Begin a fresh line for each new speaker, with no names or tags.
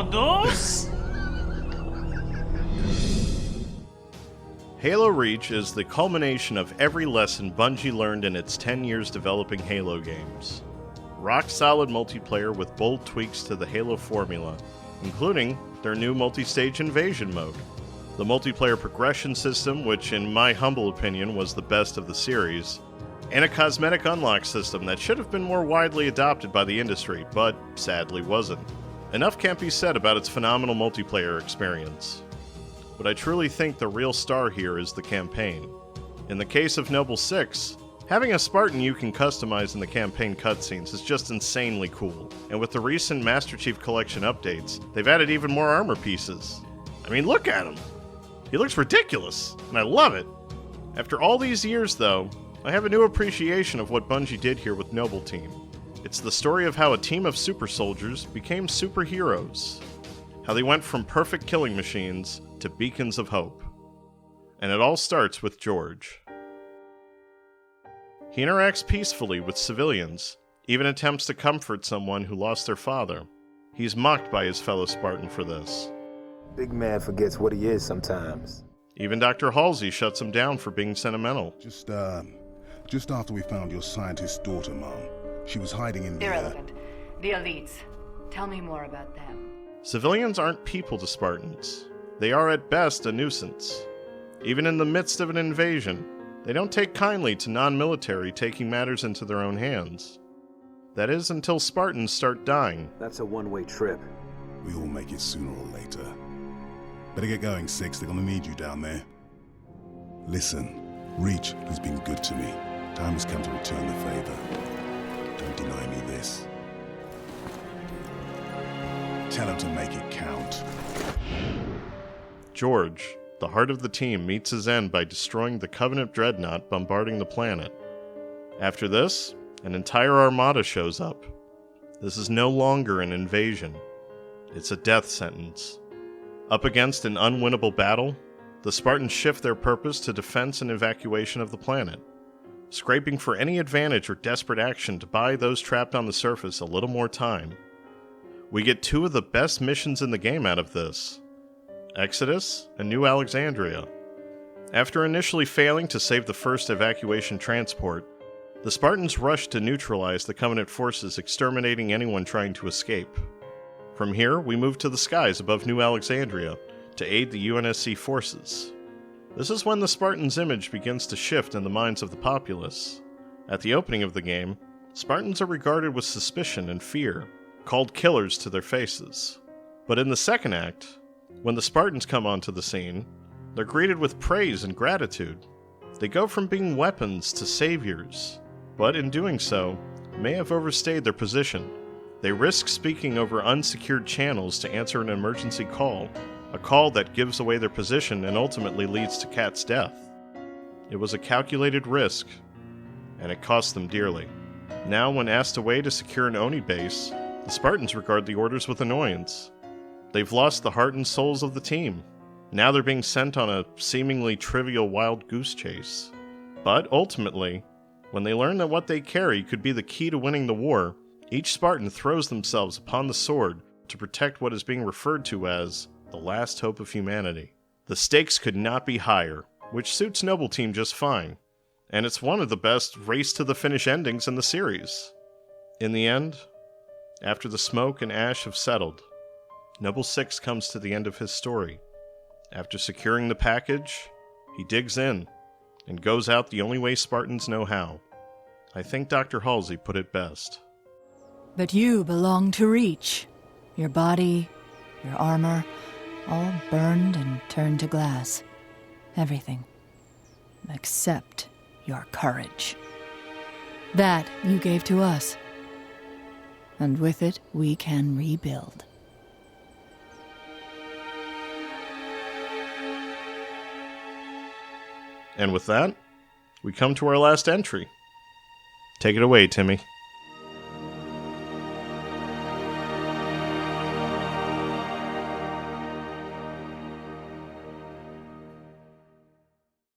now, dos!
Halo Reach is the culmination of every lesson Bungie learned in its 10 years developing Halo games. Rock-solid multiplayer with bold tweaks to the Halo formula, including their new multi-stage invasion mode, the multiplayer progression system, which in my humble opinion was the best of the series, and a cosmetic unlock system that should have been more widely adopted by the industry, but sadly wasn't. Enough can't be said about its phenomenal multiplayer experience. But I truly think the real star here is the campaign. In the case of Noble 6, having a Spartan you can customize in the campaign cutscenes is just insanely cool, and with the recent Master Chief Collection updates, they've added even more armor pieces. I mean, look at him! He looks ridiculous, and I love it! After all these years, though, I have a new appreciation of what Bungie did here with Noble Team. It's the story of how a team of super soldiers became superheroes. How they went from perfect killing machines to beacons of hope. And it all starts with George. He interacts peacefully with civilians, even attempts to comfort someone who lost their father. He's mocked by his fellow Spartan for this.
Big man forgets what he is sometimes.
Even Dr. Halsey shuts him down for being sentimental.
Just after we found your scientist's daughter, Mom. She was hiding in the...
Irrelevant. The elites. Tell me more about them.
Civilians aren't people to Spartans. They are at best a nuisance. Even in the midst of an invasion, they don't take kindly to non-military taking matters into their own hands. That is until Spartans start dying.
That's a one-way trip.
We all make it sooner or later. Better get going, Six. They're gonna need you down there. Listen, Reach has been good to me. Time has come to return the favor. Don't deny me this. Tell him to make it count.
George, the heart of the team, meets his end by destroying the Covenant dreadnought bombarding the planet. After this, an entire armada shows up. This is no longer an invasion. It's a death sentence. Up against an unwinnable battle, the Spartans shift their purpose to defense and evacuation of the planet, scraping for any advantage or desperate action to buy those trapped on the surface a little more time. We get two of the best missions in the game out of this: Exodus and New Alexandria. After initially failing to save the first evacuation transport, the Spartans rush to neutralize the Covenant forces, exterminating anyone trying to escape. From here, we move to the skies above New Alexandria to aid the UNSC forces. This is when the Spartans' image begins to shift in the minds of the populace. At the opening of the game, Spartans are regarded with suspicion and fear, called killers to their faces. But in the second act, when the Spartans come onto the scene, they're greeted with praise and gratitude. They go from being weapons to saviors, but in doing so, may have overstayed their position. They risk speaking over unsecured channels to answer an emergency call, a call that gives away their position and ultimately leads to Kat's death. It was a calculated risk, and it cost them dearly. Now, when asked away to secure an Oni base, the Spartans regard the orders with annoyance. They've lost the heart and souls of the team. Now they're being sent on a seemingly trivial wild goose chase. But ultimately, when they learn that what they carry could be the key to winning the war, each Spartan throws themselves upon the sword to protect what is being referred to as the last hope of humanity. The stakes could not be higher, which suits Noble Team just fine, and it's one of the best race-to-the-finish endings in the series. In the end, after the smoke and ash have settled, Noble 6 comes to the end of his story. After securing the package, he digs in and goes out the only way Spartans know how. I think Dr. Halsey put it best.
But you belong to Reach. Your body, your armor, all burned and turned to glass. Everything. Except your courage. That you gave to us. And with it, we can rebuild.
And with that, we come to our last entry. Take it away, Timmy.